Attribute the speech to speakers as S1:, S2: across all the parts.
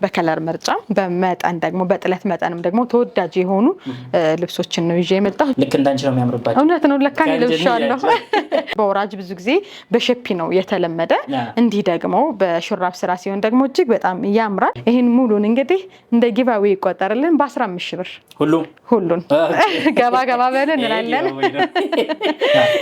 S1: በከለር ምርጫ በመጠን ደግሞ በጥለት መጠንም ደግሞ ተወዳጅ የሆኑ ልብሶችን ነው ይዤ የመጣሁት።
S2: ልክ እንዳንቺ ነው የሚያምርባቸው።
S1: እውነት ነው። ለካ ልብሻለሁ። በወራጅ ብዙ ጊዜ በሸፒ ነው የተለመደ። እንዲህ ደግሞ በሹራብ ስራ ሲሆን ደግሞ እጅግ በጣም ያምራል። ይሄን ሙሉን እንግዲህ እንደ ጊቫዌ ይቆጠርልን በ15 ሺህ ብር ሁሉን ገባ ገባ በለን እንላለን።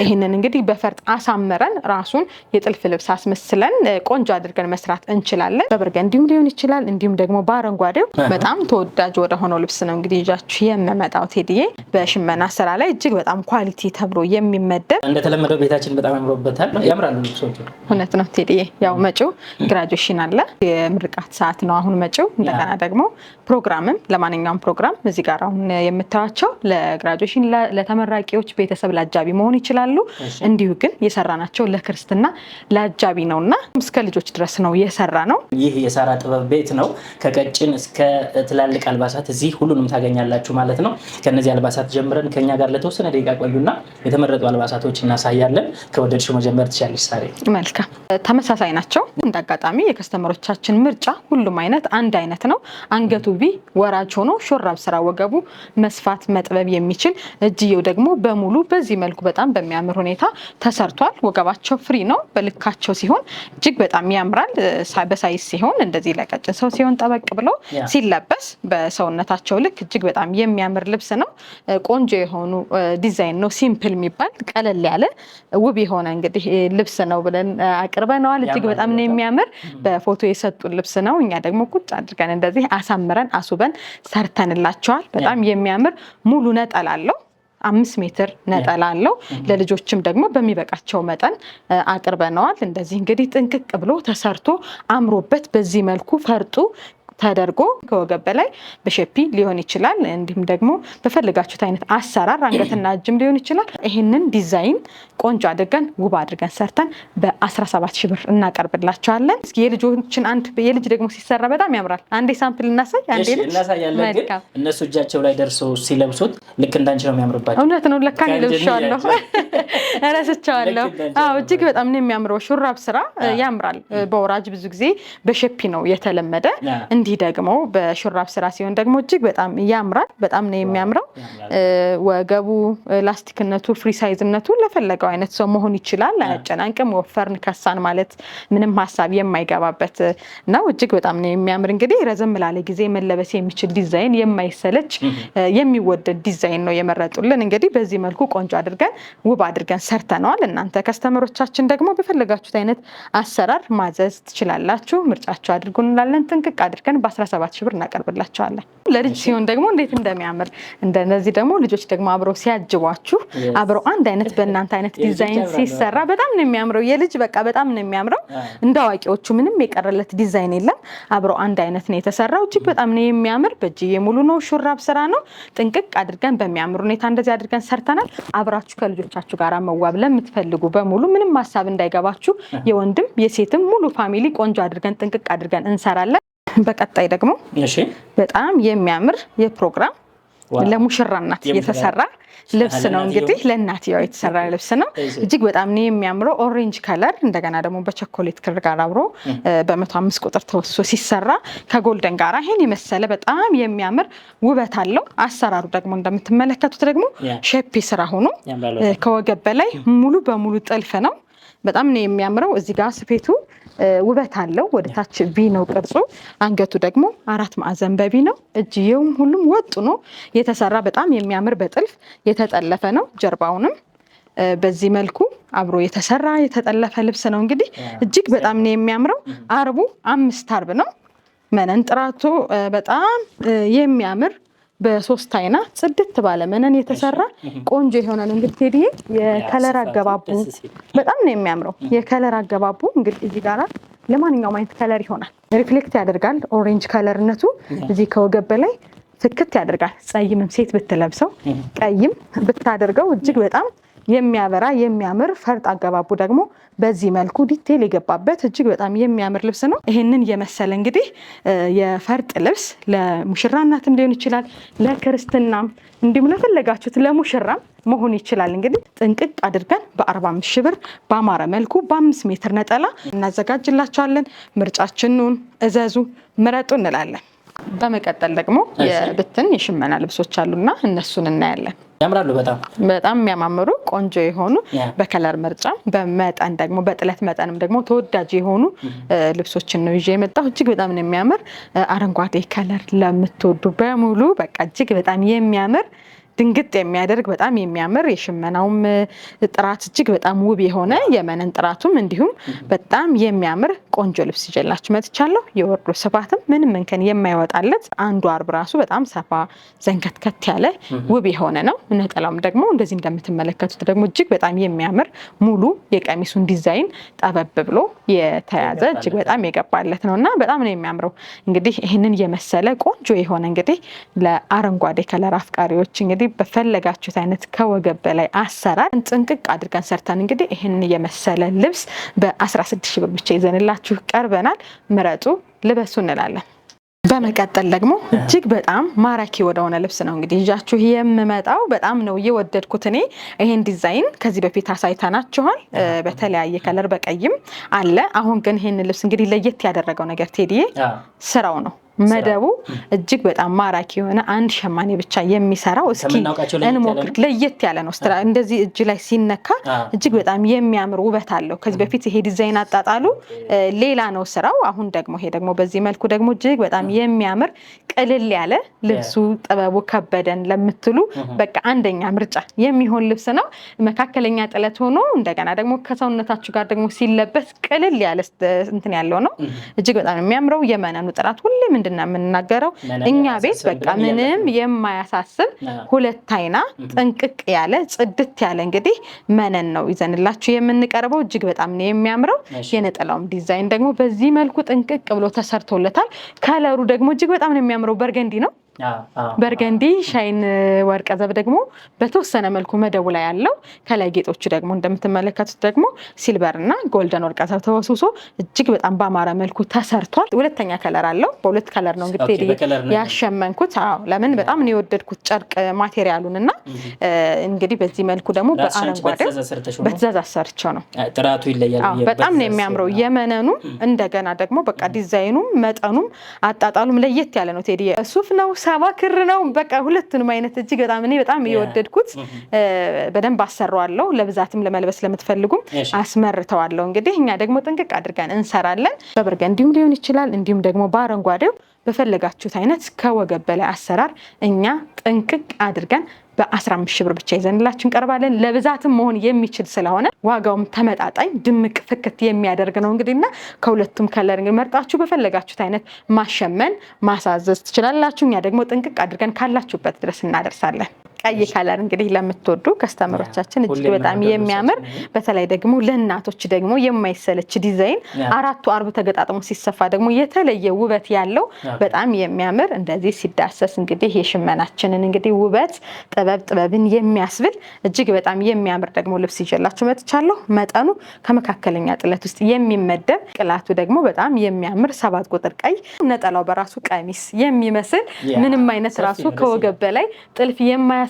S1: ይሄንን እንግዲህ በፈርጥ አሳምረን ራሱን የጥልፍ ልብስ አስመስለን ቆንጆ አድርገን መስራት እንችላለን። በበርገንዲም ሊሆን ይችላል፣ እንዲሁም ደግሞ በአረንጓዴው በጣም ተወዳጅ ወደ ሆነው ልብስ ነው እንግዲህ ይዣችሁ የምመጣው ቴዲዬ። በሽመና ስራ ላይ እጅግ በጣም ኳሊቲ ተብሎ የሚመደብ
S2: እንደተለመደው ቤታችን በጣም ያምሮበታል። ያምራሉ ልብሶቹ።
S1: እውነት ነው ቴዲዬ። ያው መጪው ግራጁዌሽን አለ፣ የምርቃት ሰዓት ነው አሁን መጪው። እንደገና ደግሞ ፕሮግራምም ለማንኛውም ፕሮግራም እዚህ ጋር አሁን የምታዩቸው ለግራጁዌሽን ለተመራቂዎች ቤተሰብ ለአጃቢ መሆን ይችላሉ። እንዲሁ ግን የሰራናቸው ለክርስትና ለአጃቢ ነውና እስከ ልጆች ድረስ ነው የሰራ ነው።
S2: ይህ የሳራ ጥበብ ቤት ነው። ከቀጭን እስከ ትላልቅ አልባሳት እዚህ ሁሉንም ታገኛላችሁ ማለት ነው። ከነዚህ አልባሳት ጀምረን ከኛ ጋር ለተወሰነ ደቂቃ ቆዩና የተመረጡ አልባሳቶች እናሳያለን። ከወደድሽው መጀመር ትችያለሽ ሳሬ።
S1: መልካም። ተመሳሳይ ናቸው። እንዳጋጣሚ የከስተመሮቻችን ምርጫ ሁሉም አይነት አንድ አይነት ነው። አንገቱ ቢ ወራጅ ሆኖ ሹራብ ስራ ወገቡ መስፋት መጥበብ የሚችል እጅየው ደግሞ በሙሉ በዚህ መልኩ በጣም በሚያምር ሁኔታ ተሰርቷል። ወገባቸው ፍሪ ነው። በልካቸው ሲሆን እጅግ በጣም ያምራል። በሳይዝ ሲሆን እንደዚህ ለቀጭን ሰው ሲሆን ጠበቅ ብሎ ሲለበስ በሰውነታቸው ልክ እጅግ በጣም የሚያምር ልብስ ነው። ቆንጆ የሆኑ ዲዛይን ነው። ሲምፕል የሚባል ቀለል ያለ ውብ የሆነ እንግዲህ ልብስ ነው ብለን አቅርበነዋል። እጅግ በጣም ነው የሚያምር። በፎቶ የሰጡን ልብስ ነው። እኛ ደግሞ ቁጭ አድርገን እንደዚህ አሳምረን አስውበን ሰርተንላቸዋል። በጣም የሚያምር ሙሉ ነጠላ አለው። 5 ሜትር ነጠላ አለው። ለልጆችም ደግሞ በሚበቃቸው መጠን አቅርበነዋል። እንደዚህ እንግዲህ ጥንቅቅ ብሎ ተሰርቶ አምሮበት በዚህ መልኩ ፈርጡ ተደርጎ ከወገብ በላይ በሸፒ ሊሆን ይችላል። እንዲሁም ደግሞ በፈልጋችሁት አይነት አሰራር አንገትና እጅም ሊሆን ይችላል። ይሄንን ዲዛይን ቆንጆ አድርገን ውብ አድርገን ሰርተን በ17 ሺህ ብር እናቀርብላቸዋለን። እስኪ የልጆችን የልጅ ደግሞ ሲሰራ በጣም ያምራል። አንዴ ሳምፕል እናሳይ። አንዴ ልጅ
S2: እናሳያለን። ግን እነሱ እጃቸው ላይ ደርሶ ሲለብሱት ልክ እንዳንቺ ነው የሚያምርባቸው።
S1: እውነት ነው። ለካ ልብሻለሁ ረስቻለሁ። አዎ እጅግ በጣም ነው የሚያምረው። ሹራብ ስራ ያምራል። በወራጅ ብዙ ጊዜ በሸፒ ነው የተለመደ። እንዲህ ደግሞ በሹራብ ስራ ሲሆን ደግሞ እጅግ በጣም ያምራል። በጣም ነው የሚያምረው። ወገቡ ላስቲክነቱ ፍሪ ሳይዝነቱ ለፈለገው አይነት ሰው መሆን ይችላል። አያጨናንቅም። ወፈርን ከሳን ማለት ምንም ሀሳብ የማይገባበት ነው። እጅግ በጣም ነው የሚያምር። እንግዲህ ረዘም ላለ ጊዜ መለበስ የሚችል ዲዛይን፣ የማይሰለች የሚወደድ ዲዛይን ነው የመረጡልን። እንግዲህ በዚህ መልኩ ቆንጆ አድርገን ውብ አድርገን ሰርተነዋል። እናንተ ከስተመሮቻችን ደግሞ በፈለጋችሁት አይነት አሰራር ማዘዝ ትችላላችሁ። ምርጫችሁ አድርጉ እንላለን። ጥንቅቅ አድርገን በ17 ሺህ ብር እናቀርብላቸዋለን። ለልጅ ሲሆን ደግሞ እንዴት እንደሚያምር እንደነዚህ ደግሞ ልጆች ደግሞ አብረው ሲያጅቧችሁ አብረው አንድ አይነት በእናንተ አይነት ዲዛይን ሲሰራ በጣም ነው የሚያምረው። የልጅ በቃ በጣም ነው የሚያምረው። እንደ አዋቂዎቹ ምንም የቀረለት ዲዛይን የለም። አብረው አንድ አይነት ነው የተሰራው። እጅግ በጣም ነው የሚያምር። በእጅዬ ሙሉ ነው። ሹራብ ስራ ነው። ጥንቅቅ አድርገን በሚያምር ሁኔታ እንደዚህ አድርገን ሰርተናል። አብራችሁ ከልጆቻችሁ ጋር መዋብ ለምትፈልጉ በሙሉ ምንም ሀሳብ እንዳይገባችሁ የወንድም የሴትም ሙሉ ፋሚሊ ቆንጆ አድርገን ጥንቅቅ አድርገን እንሰራለን። በቀጣይ ደግሞ በጣም የሚያምር የፕሮግራም ለሙሽራ እናት የተሰራ ልብስ ነው። እንግዲህ ለእናትየው የተሰራ ልብስ ነው። እጅግ በጣም ነው የሚያምረው። ኦሬንጅ ከለር እንደገና ደግሞ በቸኮሌት ክር ጋር አብሮ በ105 ቁጥር ተወስሶ ሲሰራ ከጎልደን ጋር ይሄን የመሰለ በጣም የሚያምር ውበት አለው። አሰራሩ ደግሞ እንደምትመለከቱት ደግሞ ሼፕ ስራ ሆኖ ከወገብ በላይ ሙሉ በሙሉ ጥልፍ ነው። በጣም ነው የሚያምረው። እዚህ ጋር ስፌቱ ውበት አለው። ወደ ታች ቪ ነው ቅርጹ። አንገቱ ደግሞ 4 ማዕዘን በቪ ነው። እጅየውም ሁሉም ወጡ ነው የተሰራ። በጣም የሚያምር በጥልፍ የተጠለፈ ነው። ጀርባውንም በዚህ መልኩ አብሮ የተሰራ የተጠለፈ ልብስ ነው። እንግዲህ እጅግ በጣም ነው የሚያምረው። አርቡ 5 አርብ ነው። መነን ጥራቱ በጣም የሚያምር በ3 አይና ጽድት ባለ መነን የተሰራ ቆንጆ የሆነ ነው። እንግዲህ ቴዲዬ የከለር አገባቡ በጣም ነው የሚያምረው። የከለር አገባቡ እንግዲህ እዚህ ጋር ለማንኛውም አይነት ከለር ይሆናል። ሪፍሌክት ያደርጋል። ኦሬንጅ ከለርነቱ እዚህ ከወገብ በላይ ፍክት ያደርጋል። ጸይምም ሴት ብትለብሰው ቀይም ብታደርገው እጅግ በጣም የሚያበራ የሚያምር ፈርጥ አገባቡ ደግሞ በዚህ መልኩ ዲቴል የገባበት እጅግ በጣም የሚያምር ልብስ ነው። ይሄንን የመሰለ እንግዲህ የፈርጥ ልብስ ለሙሽራ እናትም ሊሆን ይችላል፣ ለክርስትናም እንዲሁም ለፈለጋችሁት ለሙሽራም መሆን ይችላል። እንግዲህ ጥንቅቅ አድርገን በ45 ሺህ ብር በአማረ መልኩ በ5 ሜትር ነጠላ እናዘጋጅላችኋለን። ምርጫችንን እዘዙ፣ ምረጡ እንላለን። በመቀጠል ደግሞ የብትን የሽመና ልብሶች አሉና እነሱን እናያለን።
S2: ያምራሉ። በጣም
S1: የሚያማምሩ ቆንጆ የሆኑ በከለር ምርጫ በመጠን ደግሞ በጥለት መጠንም ደግሞ ተወዳጅ የሆኑ ልብሶችን ነው ይዤ የመጣሁ። እጅግ በጣም ነው የሚያምር አረንጓዴ ከለር ለምትወዱ በሙሉ በቃ እጅግ በጣም የሚያምር ድንግጥ የሚያደርግ በጣም የሚያምር የሽመናውም ጥራት እጅግ በጣም ውብ የሆነ የመነን ጥራቱም እንዲሁም በጣም የሚያምር ቆንጆ ልብስ ይዤላችሁ መጥቻለሁ። የወርዱ ስፋትም ምንም እንከን የማይወጣለት አንዱ አርብ ራሱ በጣም ሰፋ ዘንከትከት ያለ ውብ የሆነ ነው። ነጠላውም ደግሞ እንደዚህ እንደምትመለከቱት ደግሞ እጅግ በጣም የሚያምር ሙሉ የቀሚሱን ዲዛይን ጠበብ ብሎ የተያዘ እጅግ በጣም የገባለት ነውና በጣም ነው የሚያምረው። እንግዲህ ይህንን የመሰለ ቆንጆ የሆነ እንግዲህ ለአረንጓዴ ከለር አፍቃሪዎች እንግዲህ በፈለጋችሁት አይነት ከወገብ በላይ አሰራር ጥንቅቅ አድርገን ሰርተን እንግዲህ ይህን የመሰለ ልብስ በ16 ሺህ ብር ብቻ ይዘንላችሁ ቀርበናል። ምረጡ፣ ልበሱ እንላለን። በመቀጠል ደግሞ እጅግ በጣም ማራኪ ወደሆነ ልብስ ነው እንግዲህ ይዣችሁ የምመጣው። በጣም ነው የወደድኩት እኔ ይሄን ዲዛይን ከዚህ በፊት አሳይተናችኋል በተለያየ ከለር በቀይም አለ። አሁን ግን ይሄን ልብስ እንግዲህ ለየት ያደረገው ነገር ቴዲዬ ስራው ነው። መደቡ እጅግ በጣም ማራኪ የሆነ አንድ ሸማኔ ብቻ የሚሰራው እስኪ እንሞክር። ለየት ያለ ነው። እንደዚህ እጅ ላይ ሲነካ እጅግ በጣም የሚያምር ውበት አለው። ከዚህ በፊት ይሄ ዲዛይን አጣጣሉ ሌላ ነው ስራው። አሁን ደግሞ ይሄ ደግሞ በዚህ መልኩ ደግሞ እጅግ በጣም የሚያምር ቅልል ያለ ልብሱ ጥበቡ ከበደን ለምትሉ በቃ አንደኛ ምርጫ የሚሆን ልብስ ነው። መካከለኛ ጥለት ሆኖ እንደገና ደግሞ ከሰውነታችሁ ጋር ደግሞ ሲለበስ ቅልል ያለ እንትን ያለው ነው። እጅግ በጣም የሚያምረው የመነኑ ጥራት ሁሌ ምንድነው የምንናገረው እኛ ቤት በቃ ምንም የማያሳስብ ሁለት አይና ጥንቅቅ ያለ ጽድት ያለ እንግዲህ መነን ነው ይዘንላችሁ የምንቀርበው። እጅግ በጣም ነው የሚያምረው። የነጠላውም ዲዛይን ደግሞ በዚህ መልኩ ጥንቅቅ ብሎ ተሰርቶለታል። ከለሩ ደግሞ እጅግ በጣም ነው የሚያምረው። በርገንዲ ነው። በርገንዲ ሻይን ወርቀ ዘብ ደግሞ በተወሰነ መልኩ መደቡ ላይ ያለው ከላይ ጌጦቹ ደግሞ እንደምትመለከቱት ደግሞ ሲልቨር እና ጎልደን ወርቀ ዘብ ተወስውሶ እጅግ በጣም ባማረ መልኩ ተሰርቷል። ሁለተኛ ከለር አለው። በሁለት ከለር ነው እንግዲህ ያሸመንኩት። ለምን በጣም ነው የወደድኩት ጨርቅ ማቴሪያሉንና እንግዲህ በዚህ መልኩ ደግሞ በአረንጓዴ በትእዛዝ አሰርቸው ነው።
S2: ጥራቱ ይለያል።
S1: በጣም ነው የሚያምረው። የመነኑ እንደገና ደግሞ በቃ ዲዛይኑም መጠኑም አጣጣሉም ለየት ያለ ነው። ቴዲ ሱፍ ነው ሳባ ክር ነው። በቃ ሁለቱንም አይነት እጅግ በጣም እኔ በጣም የወደድኩት በደንብ አሰራዋለሁ። ለብዛትም ለመልበስ ለምትፈልጉም አስመርተዋለሁ። እንግዲህ እኛ ደግሞ ጥንቅቅ አድርገን እንሰራለን። በበርገንዲም ሊሆን ይችላል እንዲሁም ደግሞ በአረንጓዴው በፈለጋችሁት አይነት ከወገብ በላይ አሰራር እኛ ጥንቅቅ አድርገን በ15 ሺህ ብር ብቻ ይዘንላችሁ እንቀርባለን። ለብዛትም መሆን የሚችል ስለሆነ ዋጋውም ተመጣጣኝ ድምቅ ፍክት የሚያደርግ ነው። እንግዲህና ከሁለቱም ከለር መርጣችሁ በፈለጋችሁት አይነት ማሸመን ማሳዘዝ ትችላላችሁ። እኛ ደግሞ ጥንቅቅ አድርገን ካላችሁበት ድረስ እናደርሳለን። ቀይ ከለር እንግዲህ ለምትወዱ ከስተመሮቻችን እጅግ በጣም የሚያምር በተለይ ደግሞ ለእናቶች ደግሞ የማይሰለች ዲዛይን አራቱ አርብ ተገጣጥሞ ሲሰፋ ደግሞ የተለየ ውበት ያለው በጣም የሚያምር እንደዚህ ሲዳሰስ እንግዲህ የሽመናችንን እንግዲህ ውበት ጥበብን የሚያስብል እጅግ በጣም የሚያምር ደግሞ ልብስ ይዤላችሁ መጥቻለሁ። መጠኑ ከመካከለኛ ጥለት ውስጥ የሚመደብ ቅላቱ ደግሞ በጣም የሚያምር 7 ቁጥር ቀይ ነጠላው በራሱ ቀሚስ የሚመስል ምንም አይነት ራሱ ከወገብ በላይ ጥልፍ የማያስፈልገው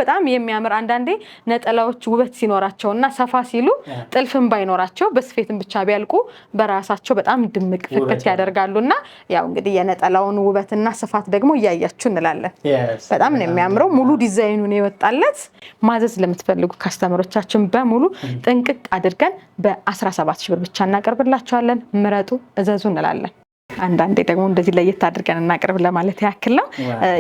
S1: በጣም የሚያምር አንዳንዴ ነጠላዎች ውበት ሲኖራቸውና ሰፋ ሲሉ ጥልፍም ባይኖራቸው በስፌትም ብቻ ቢያልቁ በራሳቸው በጣም ድምቅ ፍክት ያደርጋሉና ያው እንግዲህ የነጠላውን ውበትና ስፋት ደግሞ እያያችሁ እንላለን። በጣም ነው የሚያምረው። ሙሉ ዲዛይኑን የወጣለት ማዘዝ ለምትፈልጉ ካስተመሮቻችን በሙሉ ጥንቅቅ አድርገን በ17 ሺህ ብር ብቻ እናቀርብላችኋለን። ምረጡ፣ እዘዙ እንላለን። አንዳንዴ ደግሞ እንደዚህ ለየት አድርገን እናቀርብ ለማለት ያክል ነው።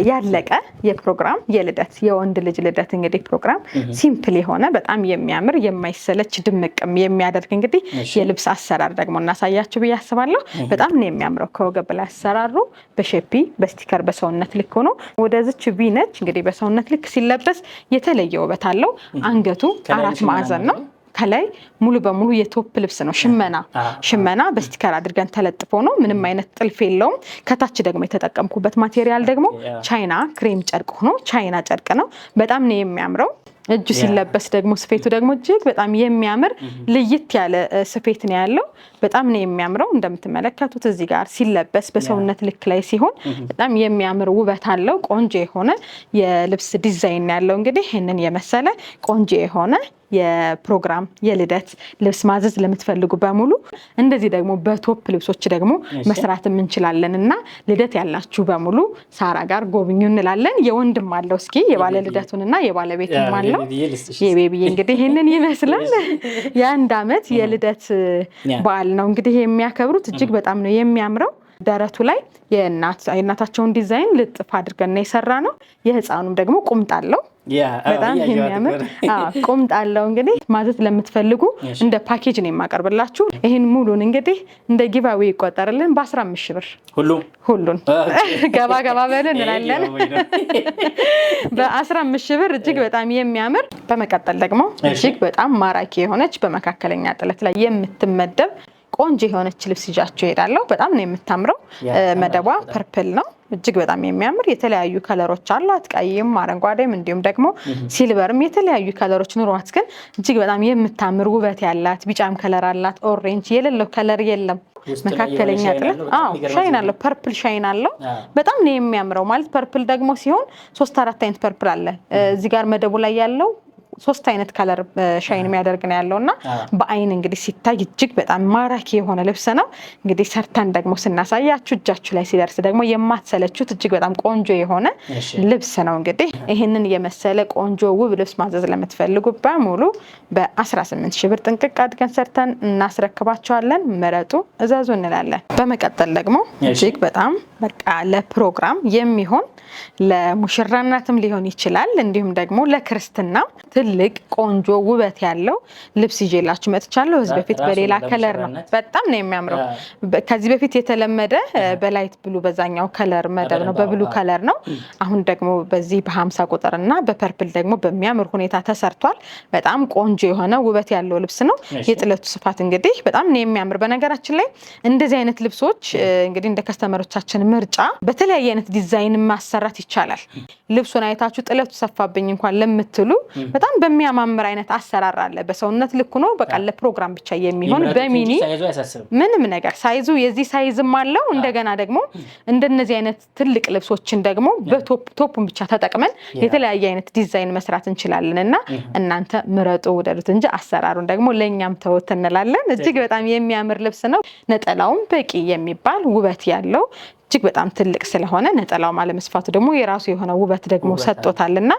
S1: ያለቀ የፕሮግራም የልደት የወንድ ልጅ ልደት እንግዲህ ፕሮግራም ሲምፕል የሆነ በጣም የሚያምር የማይሰለች ድምቅም የሚያደርግ እንግዲህ የልብስ አሰራር ደግሞ እናሳያችሁ ብዬ አስባለሁ። በጣም ነው የሚያምረው። ከወገብ ላይ አሰራሩ በሼፒ በስቲከር በሰውነት ልክ ሆኖ ወደዚች ቪ ነች። እንግዲህ በሰውነት ልክ ሲለበስ የተለየ ውበት አለው። አንገቱ 4 ማዕዘን ነው። ከላይ ሙሉ በሙሉ የቶፕ ልብስ ነው። ሽመና በስቲከር አድርገን ተለጥፎ ነው። ምንም አይነት ጥልፍ የለውም። ከታች ደግሞ የተጠቀምኩበት ማቴሪያል ደግሞ ቻይና ክሬም ጨርቅ ሆኖ ቻይና ጨርቅ ነው። በጣም ነው የሚያምረው። እጁ ሲለበስ ደግሞ ስፌቱ ደግሞ እጅግ በጣም የሚያምር ልይት ያለ ስፌት ነው ያለው። በጣም ነው የሚያምረው። እንደምትመለከቱት እዚህ ጋር ሲለበስ በሰውነት ልክ ላይ ሲሆን በጣም የሚያምር ውበት አለው። ቆንጆ የሆነ የልብስ ዲዛይን ያለው እንግዲህ ይህንን የመሰለ ቆንጆ የሆነ የፕሮግራም የልደት ልብስ ማዘዝ ለምትፈልጉ በሙሉ እንደዚህ ደግሞ በቶፕ ልብሶች ደግሞ መስራት እንችላለን እና ልደት ያላችሁ በሙሉ ሳራ ጋር ጎብኙ እንላለን። የወንድም አለው እስኪ የባለ ልደቱንና የባለቤቱም አለው። የቤቢዬ እንግዲህ ይሄንን ይመስላል። የአንድ አመት የልደት በዓል ነው እንግዲህ የሚያከብሩት። እጅግ በጣም ነው የሚያምረው። ደረቱ ላይ የእናታቸውን ዲዛይን ልጥፍ አድርገን የሰራ ነው። የህፃኑም ደግሞ ቁምጣ አለው። በጣም የሚያምር ቁምጣ አለው። እንግዲህ ማዘዝ ለምትፈልጉ እንደ ፓኬጅ ነው የማቀርብላችሁ። ይሄን ሙሉን እንግዲህ እንደ ጊቫዌ ይቆጠርልን በ15 ሺህ ብር ሁሉን ገባ በልን እንላለን። በ15 ሺህ ብር እጅግ በጣም የሚያምር። በመቀጠል ደግሞ እጅግ በጣም ማራኪ የሆነች በመካከለኛ ጥለት ላይ የምትመደብ ቆንጆ የሆነች ልብስ ይዣችሁ እሄዳለሁ። በጣም ነው የምታምረው። መደቧ ፐርፕል ነው። እጅግ በጣም የሚያምር የተለያዩ ከለሮች አሏት። ቀይም አረንጓዴም እንዲሁም ደግሞ ሲልቨርም የተለያዩ ከለሮች ኑሯት ግን እጅግ በጣም የምታምር ውበት ያላት ቢጫም ከለር አላት። ኦሬንጅ የሌለው ከለር የለም። መካከለኛ ጥለት ሻይን አለው። ፐርፕል ሻይን አለው። በጣም ነው የሚያምረው። ማለት ፐርፕል ደግሞ ሲሆን 3-4 አይነት ፐርፕል አለ። እዚህ ጋር መደቡ ላይ ያለው 3 አይነት ከለር ሻይን የሚያደርግ ነው ያለውና በአይን እንግዲህ ሲታይ እጅግ በጣም ማራኪ የሆነ ልብስ ነው። እንግዲህ ሰርተን ደግሞ ስናሳያችሁ እጃችሁ ላይ ሲደርስ ደግሞ የማትሰለቹት እጅግ በጣም ቆንጆ የሆነ ልብስ ነው። እንግዲህ ይህንን የመሰለ ቆንጆ ውብ ልብስ ማዘዝ ለምትፈልጉ በሙሉ በ18 ሺህ ብር ጥንቅቅ አድርገን ሰርተን እናስረክባቸዋለን። ምረጡ፣ እዘዙ እንላለን። በመቀጠል ደግሞ እጅግ በጣም በቃ ለፕሮግራም የሚሆን ለሙሽራናትም ሊሆን ይችላል እንዲሁም ደግሞ ለክርስትና ትልቅ ቆንጆ ውበት ያለው ልብስ ይዤላችሁ መጥቻለሁ። ከዚህ በፊት በሌላ ከለር ነው። በጣም ነው የሚያምረው። ከዚህ በፊት የተለመደ በላይት ብሉ በዛኛው ከለር መደብ ነው፣ በብሉ ከለር ነው። አሁን ደግሞ በዚህ በ50 ቁጥር እና በፐርፕል ደግሞ በሚያምር ሁኔታ ተሰርቷል። በጣም ቆንጆ የሆነ ውበት ያለው ልብስ ነው። የጥለቱ ስፋት እንግዲህ በጣም ነው የሚያምር። በነገራችን ላይ እንደዚህ አይነት ልብሶች እንግዲህ እንደ ከስተመሮቻችን ምርጫ በተለያየ አይነት ዲዛይን ማሰራት ይቻላል። ልብሱን አይታችሁ ጥለቱ ሰፋብኝ እንኳን ለምትሉ በጣም በሚያማምር አይነት አሰራር አለ። በሰውነት ልክ ነው። በቃ ለፕሮግራም ብቻ የሚሆን በሚኒ ምንም ነገር ሳይዙ የዚህ ሳይዝም አለው። እንደገና ደግሞ እንደነዚህ አይነት ትልቅ ልብሶችን ደግሞ በቶፑን ብቻ ተጠቅመን የተለያየ አይነት ዲዛይን መስራት እንችላለንና እናንተ ምረጡ ውደዱት እንጂ አሰራሩን ደግሞ ለኛም ተውት እንላለን። እጅግ በጣም የሚያምር ልብስ ነው። ነጠላውም በቂ የሚባል ውበት ያለው እጅግ በጣም ትልቅ ስለሆነ ነጠላው አለመስፋቱ ደግሞ የራሱ የሆነ ውበት ደግሞ ሰጥቶታልና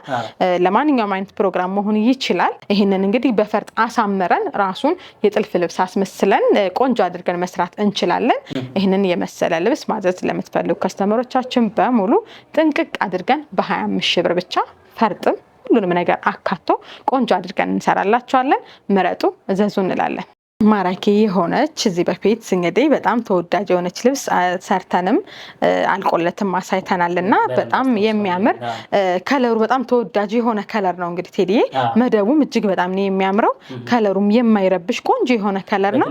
S1: ለማንኛውም አይነት ፕሮግራም መሆን ይችላል። ይህንን እንግዲህ በፈርጥ አሳምረን ራሱን የጥልፍ ልብስ አስመስለን ቆንጆ አድርገን መስራት እንችላለን። ይህንን የመሰለ ልብስ ማዘዝ ለምትፈልጉ ከስተመሮቻችን በሙሉ ጥንቅቅ አድርገን በ25 ሺህ ብር ብቻ ፈርጥም ሁሉንም ነገር አካቶ ቆንጆ አድርገን እንሰራላችኋለን። ምረጡ፣ እዘዙ እንላለን። ማራኪ የሆነች እዚህ በፊት እንግዲህ በጣም ተወዳጅ የሆነች ልብስ ሰርተንም አልቆለትም አሳይተናልና በጣም የሚያምር ከለሩ በጣም ተወዳጅ የሆነ ከለር ነው። እንግዲህ ቴዲዬ መደቡም እጅግ በጣም ነው የሚያምረው። ከለሩም የማይረብሽ ቆንጆ የሆነ ከለር ነው።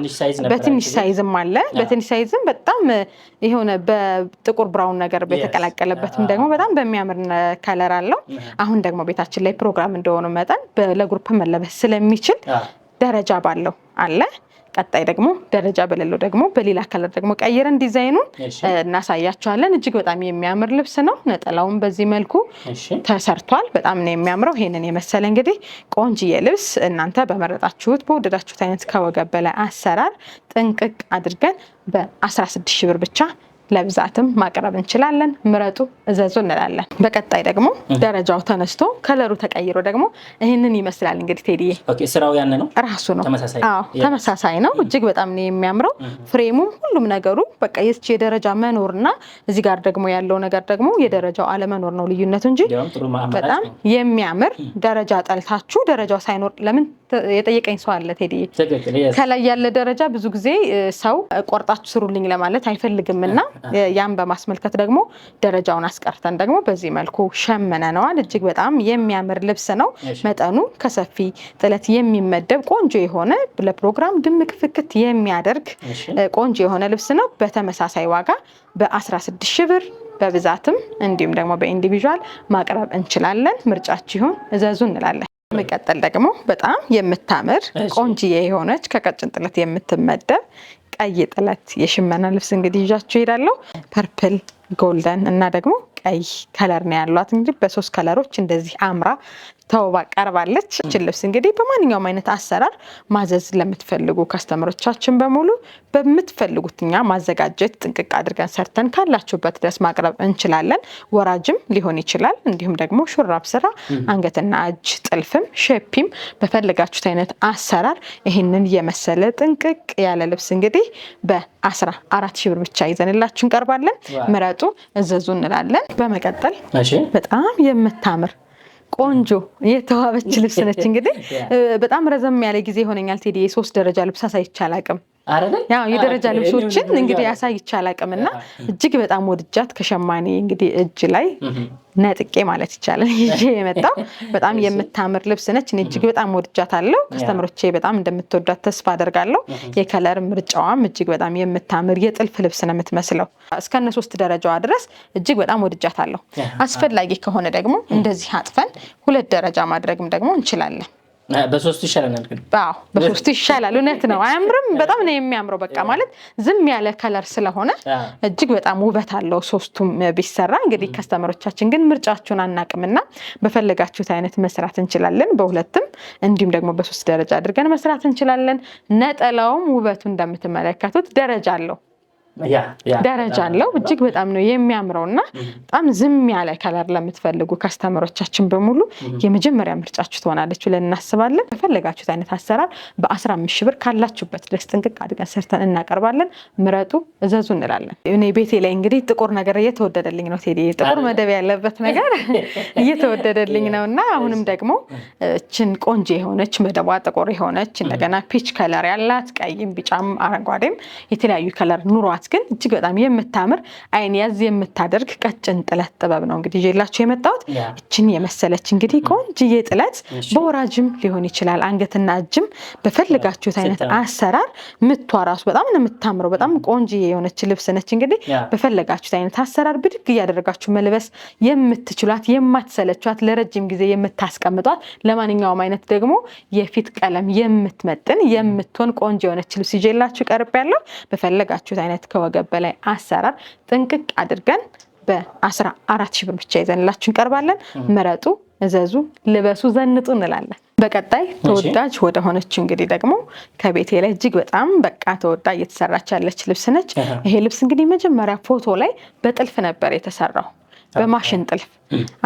S1: በትንሽ ሳይዝም አለ። በትንሽ ሳይዝም በጣም የሆነ በጥቁር ብራውን ነገር የተቀላቀለበትም ደግሞ በጣም በሚያምር ከለር አለው። አሁን ደግሞ ቤታችን ላይ ፕሮግራም እንደሆነ መጠን ለግሩፕ መለበስ ስለሚችል ደረጃ ባለው አለ። ቀጣይ ደግሞ ደረጃ በሌለው ደግሞ በሌላ ከለር ደግሞ ቀይረን ዲዛይኑን እናሳያቸዋለን። እጅግ በጣም የሚያምር ልብስ ነው። ነጠላውን በዚህ መልኩ ተሰርቷል። በጣም ነው የሚያምረው። ይሄንን የመሰለ እንግዲህ ቆንጆዬ ልብስ እናንተ በመረጣችሁት በወደዳችሁት አይነት ከወገብ በላይ አሰራር ጥንቅቅ አድርገን በ16 ሺህ ብር ብቻ ለብዛትም ማቅረብ እንችላለን። ምረጡ፣ እዘዙ እንላለን። በቀጣይ ደግሞ ደረጃው ተነስቶ ከለሩ ተቀይሮ ደግሞ ይህንን ይመስላል። እንግዲህ ቴዲዬ
S2: ስራው ያን ነው
S1: ራሱ ነው። ተመሳሳይ ነው። እጅግ በጣም ነው የሚያምረው። ፍሬሙም ሁሉም ነገሩ በቃ የዚህ የደረጃ መኖርና እዚህ ጋር ደግሞ ያለው ነገር ደግሞ የደረጃው አለመኖር ነው ልዩነቱ እንጂ በጣም የሚያምር ደረጃ ጠልታችሁ ደረጃው ሳይኖር ለምን የጠየቀኝ ሰው አለ ቴዲዬ። ከላይ ያለ ደረጃ ብዙ ጊዜ ሰው ቆርጣችሁ ስሩልኝ ለማለት አይፈልግምና ያን በማስመልከት ደግሞ ደረጃውን አስቀርተን ደግሞ በዚህ መልኩ ሸመነነዋል። እጅግ በጣም የሚያምር ልብስ ነው። መጠኑ ከሰፊ ጥለት የሚመደብ ቆንጆ የሆነ ለፕሮግራም ድምቅ ፍክት የሚያደርግ ቆንጆ የሆነ ልብስ ነው። በተመሳሳይ ዋጋ በ16 ሺህ ብር በብዛትም እንዲሁም ደግሞ በኢንዲቪዥዋል ማቅረብ እንችላለን። ምርጫችሁ ይሁን፣ እዘዙ እንላለን። መቀጠል ደግሞ በጣም የምታምር ቆንጂዬ የሆነች ከቀጭን ጥለት የምትመደብ ቀይ ጥለት የሽመና ልብስ እንግዲህ ይዣችሁ እሄዳለሁ። ፐርፕል ጎልደን እና ደግሞ ቀይ ከለር ነው ያሏት። እንግዲህ በሶስት ከለሮች እንደዚህ አምራ ተውባ ቀርባለች። እቺ ልብስ እንግዲህ በማንኛውም አይነት አሰራር ማዘዝ ለምትፈልጉ ከስተመሮቻችን በሙሉ በምትፈልጉትኛ ማዘጋጀት ጥንቅቅ አድርገን ሰርተን ካላችሁበት ድረስ ማቅረብ እንችላለን። ወራጅም ሊሆን ይችላል። እንዲሁም ደግሞ ሹራብ ስራ፣ አንገትና እጅ ጥልፍም ሼፒም በፈለጋችሁት አይነት አሰራር ይህንን የመሰለ ጥንቅቅ ያለ ልብስ እንግዲህ በ14,000 ብር ብቻ ይዘንላችሁ እንቀርባለን። ምረጡ፣ እዘዙ እንላለን። በመቀጠል በጣም የምታምር ቆንጆ የተዋበች ልብስ ነች። እንግዲህ በጣም ረዘም ያለ ጊዜ ሆነኛል ቴዲ 3 ደረጃ ልብስ አሳይቼ አላቅም። ያው የደረጃ ልብሶችን እንግዲህ አሳይቼ አላቅምና እጅግ በጣም ወድጃት ከሸማኔ እንግዲህ እጅ ላይ ነጥቄ ማለት ይቻላል ይዤ የመጣው በጣም የምታምር ልብስ ነች። እኔ እጅግ በጣም ወድጃታለሁ። ከስተመሮቼ በጣም እንደምትወዷት ተስፋ አደርጋለሁ። የከለር ምርጫዋም እጅግ በጣም የምታምር የጥልፍ ልብስ ነው የምትመስለው። እስከነ 3 ደረጃዋ ድረስ እጅግ በጣም ወድጃታለሁ። አስፈላጊ ከሆነ ደግሞ እንደዚህ አጥፈን 2 ደረጃ ማድረግም ደግሞ እንችላለን።
S2: በ3 ይሻላል ግን
S1: በ3 ይሻላል። እውነት ነው። አያምርም? በጣም ነው የሚያምረው። በቃ ማለት ዝም ያለ ከለር ስለሆነ እጅግ በጣም ውበት አለው 3ቱም ቢሰራ። እንግዲህ ከስተመሮቻችን ግን ምርጫችሁን አናቅምና በፈለጋችሁት አይነት መስራት እንችላለን። በ2ም እንዲሁም ደግሞ በ3 ደረጃ አድርገን መስራት እንችላለን። ነጠላውም ውበቱ እንደምትመለከቱት ደረጃ አለው። ደረጃ አለው። እጅግ በጣም ነው የሚያምረውና በጣም ዝም ያለ ከለር ለምትፈልጉ ከስተመሮቻችን በሙሉ የመጀመሪያ ምርጫችሁ ትሆናለች ብለን እናስባለን። በፈለጋችሁት አይነት አሰራር በ15,000 ብር ካላችሁበት ድረስ ጥንቅቅ አድርገን ሰርተን እናቀርባለን። ምረጡ፣ እዘዙ እንላለን። እኔ ቤቴ ላይ እንግዲህ ጥቁር ነገር እየተወደደልኝ ነው ቴዲ። ጥቁር መደብ ያለበት ነገር እየተወደደልኝ ነውና አሁንም ደግሞ እችን ቆንጆ የሆነች መደቧ ጥቁር የሆነች እንደገና ፒች ከለር ያላት ቀይም ቢጫም አረንጓዴም የተለያዩ ከለር ኑሯት ግን እጅግ በጣም የምታምር አይን ያዝ የምታደርግ ቀጭን ጥለት ጥበብ ነው እንግዲህ ይዤላችሁ የመጣሁት። እችን የመሰለች እንግዲህ ቆንጆዬ ጥለት በወራጅም ሊሆን ይችላል። አንገትና እጅም በፈልጋችሁት አይነት አሰራር ምቷ ራሱ በጣም ነው የምታምረው። በጣም ቆንጆዬ የሆነች ልብስ ነች። እንግዲህ በፈለጋችሁት አይነት አሰራር ብድግ እያደረጋችሁ መልበስ የምትችሏት የማትሰለቿት ለረጅም ጊዜ የምታስቀምጧት ለማንኛውም አይነት ደግሞ የፊት ቀለም የምትመጥን የምትሆን ቆንጆ የሆነች ልብስ ይዤላችሁ ቀርቤያለሁ። በፈለጋችሁት አይነት ከወገብ በላይ አሰራር ጥንቅቅ አድርገን በ14,000 ብር ብቻ ይዘንላችሁ እንቀርባለን። ምረጡ፣ እዘዙ፣ ልበሱ፣ ዘንጡ እንላለን። በቀጣይ ተወዳጅ ወደ ሆነችው እንግዲህ ደግሞ ከቤቴ ላይ እጅግ በጣም በቃ ተወዳ እየተሰራች ያለች ልብስ ነች። ይሄ ልብስ እንግዲህ መጀመሪያ ፎቶ ላይ በጥልፍ ነበር የተሰራው፣ በማሽን ጥልፍ።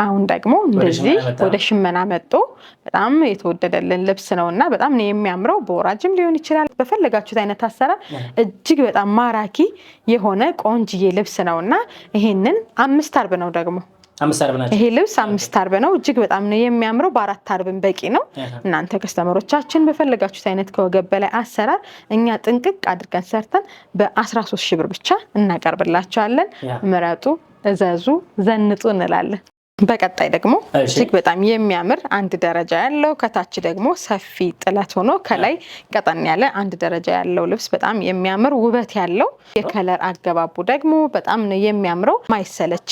S1: አሁን ደግሞ እንደዚህ ወደ ሽመና መጥቶ በጣም የተወደደልን ልብስ ነውና በጣም ነው የሚያምረው። በወራጅም ሊሆን ይችላል። በፈለጋችሁት አይነት አሰራር እጅግ በጣም ማራኪ የሆነ ቆንጅዬ ልብስ ነውና ይሄንን 5 አርብ ነው ደግሞ ይሄ ልብስ 5 አርብ ነው። እጅግ በጣም ነው የሚያምረው። በ4 አርብም በቂ ነው። እናንተ ከስተመሮቻችን በፈለጋችሁት አይነት ከወገብ በላይ አሰራር እኛ ጥንቅቅ አድርገን ሰርተን በ13,000 ብር ብቻ እናቀርብላችኋለን። ምረጡ፣ እዘዙ፣ ዘንጡ እንላለን። በቀጣይ ደግሞ እጅግ በጣም የሚያምር 1 ደረጃ ያለው ከታች ደግሞ ሰፊ ጥለት ሆኖ ከላይ ቀጠን ያለ 1 ደረጃ ያለው ልብስ በጣም የሚያምር ውበት ያለው የከለር አገባቡ ደግሞ በጣም ነው የሚያምረው። ማይሰለች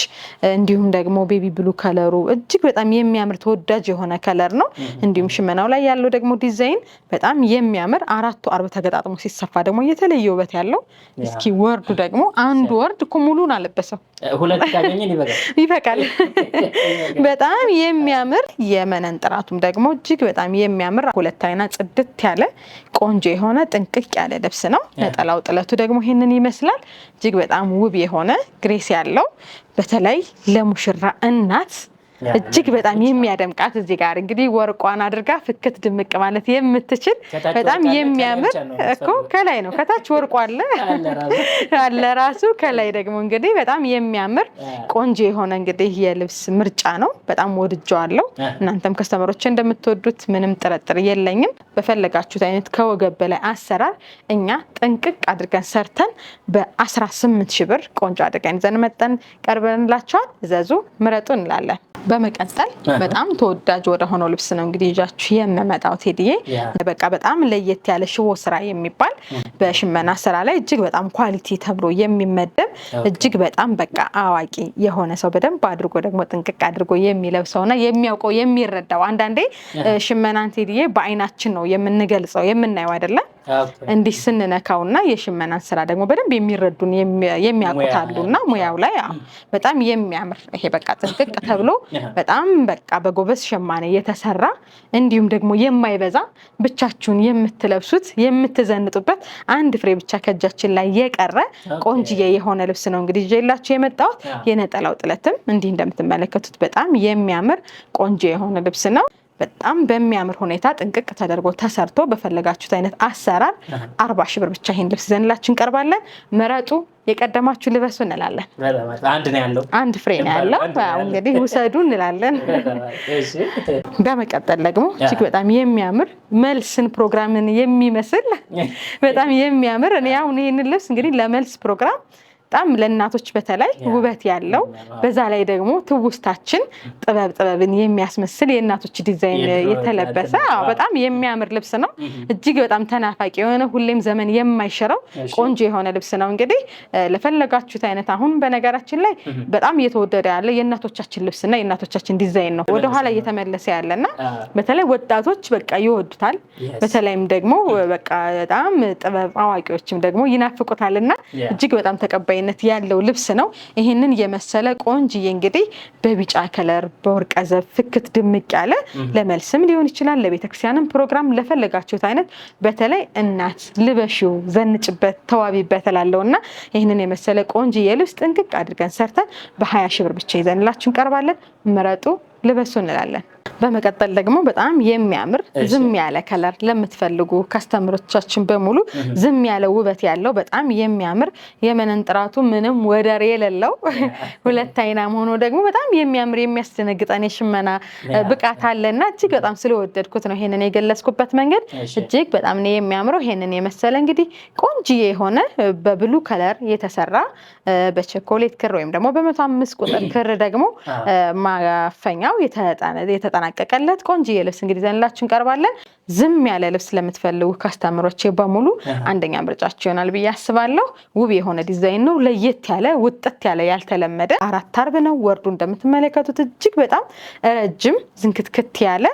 S1: እንዲሁም ደግሞ ቤቢ ብሉ ከለሩ እጅግ በጣም የሚያምር ተወዳጅ የሆነ ከለር ነው። እንዲሁም ሽመናው ላይ ያለው ደግሞ ዲዛይን በጣም የሚያምር 4 አርብ ተገጣጥሞ ሲሰፋ ደግሞ የተለየ ውበት ያለው። እስኪ ወርዱ ደግሞ 1 ወርድ እኮ ሙሉን አለበሰው
S2: 2 ካገኘን ይበቃል።
S1: በጣም የሚያምር የመነን ጥራቱም ደግሞ እጅግ በጣም የሚያምር 2 አይና ጽድት ያለ ቆንጆ የሆነ ጥንቅቅ ያለ ልብስ ነው። ነጠላው ጥለቱ ደግሞ ይሄንን ይመስላል። እጅግ በጣም ውብ የሆነ ግሬስ ያለው በተለይ ለሙሽራ እናት እጅግ በጣም የሚያደምቃት እዚህ ጋር እንግዲህ ወርቋን አድርጋ ፍክት ድምቅ ማለት የምትችል በጣም የሚያምር እኮ ከላይ ነው ከታች ወርቋ አለ ራሱ ከላይ ደግሞ እንግዲህ በጣም የሚያምር ቆንጆ የሆነ እንግዲህ የልብስ ምርጫ ነው። በጣም ወድጄዋለሁ። እናንተም ከስተመሮች እንደምትወዱት ምንም ጥርጥር የለኝም። በፈለጋችሁት አይነት ከወገብ በላይ አሰራር እኛ ጥንቅቅ አድርገን ሰርተን በ18,000 ብር ቆንጆ አድርገን ይዘን መጠን ቀርበንላችኋል። እዘዙ፣ ምረጡ እንላለን። በመቀጠል በጣም ተወዳጅ ወደ ሆነው ልብስ ነው እንግዲህ ይዣችሁ የምመጣው ቴዲዬ። በቃ በጣም ለየት ያለ ሽቦ ስራ የሚባል በሽመና ስራ ላይ እጅግ በጣም ኳሊቲ ተብሎ የሚመደብ እጅግ በጣም በቃ አዋቂ የሆነ ሰው በደንብ አድርጎ ደግሞ ጥንቅቅ አድርጎ የሚለብሰውና የሚያውቀው የሚረዳው። አንዳንዴ ሽመናን ቴዲዬ በአይናችን ነው የምንገልጸው የምናየው አይደለ? እንዲህ ስንነካውና የሽመናን ስራ ደግሞ በደንብ የሚረዱን የሚያውቁታሉና ሙያው ላይ በጣም የሚያምር ይሄ በቃ ጥንቅቅ ተብሎ በጣም በቃ በጎበዝ ሸማኔ የተሰራ እንዲሁም ደግሞ የማይበዛ ብቻችሁን የምትለብሱት የምትዘንጡበት አንድ ፍሬ ብቻ ከእጃችን ላይ የቀረ ቆንጅዬ የሆነ ልብስ ነው እንግዲህ ይዤላችሁ የመጣሁት። የነጠላው ጥለትም እንዲህ እንደምትመለከቱት በጣም የሚያምር ቆንጆ የሆነ ልብስ ነው። በጣም በሚያምር ሁኔታ ጥንቅቅ ተደርጎ ተሰርቶ በፈለጋችሁት አይነት አሰራር 40 ሺህ ብር ብቻ ይሄን ልብስ ይዘንላችሁ እንቀርባለን። ምረጡ፣ የቀደማችሁ ልበሱ እንላለን።
S2: አንድ ነው ያለው፣
S1: አንድ ፍሬ ነው ያለው። እንግዲህ ውሰዱ እንላለን። በመቀጠል ደግሞ እጅግ በጣም የሚያምር መልስን ፕሮግራምን የሚመስል በጣም የሚያምር እኔ አሁን ይሄንን ልብስ እንግዲህ ለመልስ ፕሮግራም በጣም ለእናቶች በተለይ ውበት ያለው በዛ ላይ ደግሞ ትውስታችን ጥበብን የሚያስመስል የእናቶች ዲዛይን የተለበሰ በጣም የሚያምር ልብስ ነው። እጅግ በጣም ተናፋቂ የሆነ ሁሌም ዘመን የማይሽረው ቆንጆ የሆነ ልብስ ነው። እንግዲህ ለፈለጋችሁት አይነት አሁን በነገራችን ላይ በጣም እየተወደደ ያለ የእናቶቻችን ልብስና የእናቶቻችን ዲዛይን ነው ወደኋላ እየተመለሰ ያለና በተለይ ወጣቶች በቃ ይወዱታል። በተለይም ደግሞ በቃ በጣም ጥበብ አዋቂዎችም ደግሞ ይናፍቁታልና እጅግ በጣም ተቀባይ ያለው ልብስ ነው። ይሄንን የመሰለ ቆንጅዬ እንግዲህ በቢጫ ከለር በወርቀ ዘብ ፍክት ድምቅ ያለ ለመልስም ሊሆን ይችላል ለቤተክርስቲያንም ፕሮግራም ለፈለጋችሁት አይነት በተለይ እናት ልበሺው ዘንጭበት ተዋቢበት እላለሁና ይሄንን የመሰለ ቆንጅዬ ልብስ ጥንቅቅ አድርገን ሰርተን በ20 ሺህ ብር ብቻ ይዘንላችሁ እንቀርባለን። ምረጡ፣ ልበሱ እንላለን። በመቀጠል ደግሞ በጣም የሚያምር ዝም ያለ ከለር ለምትፈልጉ ካስተምሮቻችን በሙሉ ዝም ያለ ውበት ያለው በጣም የሚያምር የመነን ጥራቱ ምንም ወደር የሌለው ሁለት አይና ሆኖ ደግሞ በጣም የሚያምር የሚያስደነግጠን የሽመና ብቃት አለና እጅግ በጣም ስለወደድኩት ነው ይሄንን የገለጽኩበት መንገድ እጅግ በጣም ነው የሚያምረው። ይሄንን የመሰለ እንግዲህ ቆንጅዬ የሆነ በብሉ ከለር የተሰራ በቸኮሌት ክር ወይም ደግሞ በ105 ቁጥር ክር ደግሞ ማፈኛው የተጠናቀቀለት ቆንጅዬ ልብስ እንግዲህ ዘንላችሁ እንቀርባለን። ዝም ያለ ልብስ ለምትፈልጉ ካስተምሮቼ በሙሉ አንደኛ ምርጫችሁ ይሆናል ብዬ አስባለሁ። ውብ የሆነ ዲዛይን ነው። ለየት ያለ ውጥት ያለ ያልተለመደ 4 አርብ ነው። ወርዱ እንደምትመለከቱት እጅግ በጣም ረጅም ዝንክትክት ያለ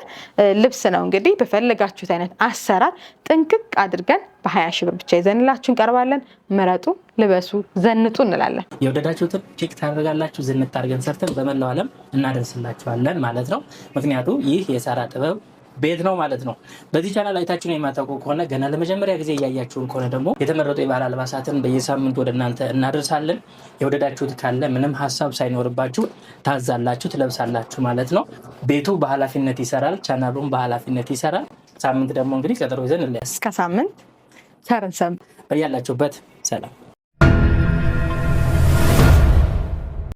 S1: ልብስ ነው። እንግዲህ በፈለጋችሁት አይነት አሰራር ጥንቅቅ አድርገን በ20 ሺህ ብር ብቻ ይዘንላችሁ እንቀርባለን። ምረጡ፣ ልበሱ፣ ዘንጡ እንላለን።
S2: የወደዳችሁትን ቼክ ታደርጋላችሁ። ዝንጥ አድርገን ሰርተን በመላው ዓለም እናደርስላችኋለን ማለት ነው። ምክንያቱም ይህ የሳራ ጥበብ ቤት ነው ማለት ነው። በዚህ ቻናል አይታችሁን የማታውቁ ከሆነ ገና ለመጀመሪያ ጊዜ እያያችሁን ከሆነ ደግሞ የተመረጡ የባህል አልባሳትን በየሳምንቱ ወደ እናንተ እናደርሳለን። የወደዳችሁት ካለ ምንም ሀሳብ ሳይኖርባችሁ ታዛላችሁ፣ ትለብሳላችሁ ማለት ነው። ቤቱ በኃላፊነት ይሰራል፣ ቻናሉም በኃላፊነት ይሰራል። ሳምንት ደግሞ እንግዲህ ቀጠሮ ይዘን እንለያስ።
S1: እስከ ሳምንት ቸር እንሰንብት።
S2: በያላችሁበት ሰላም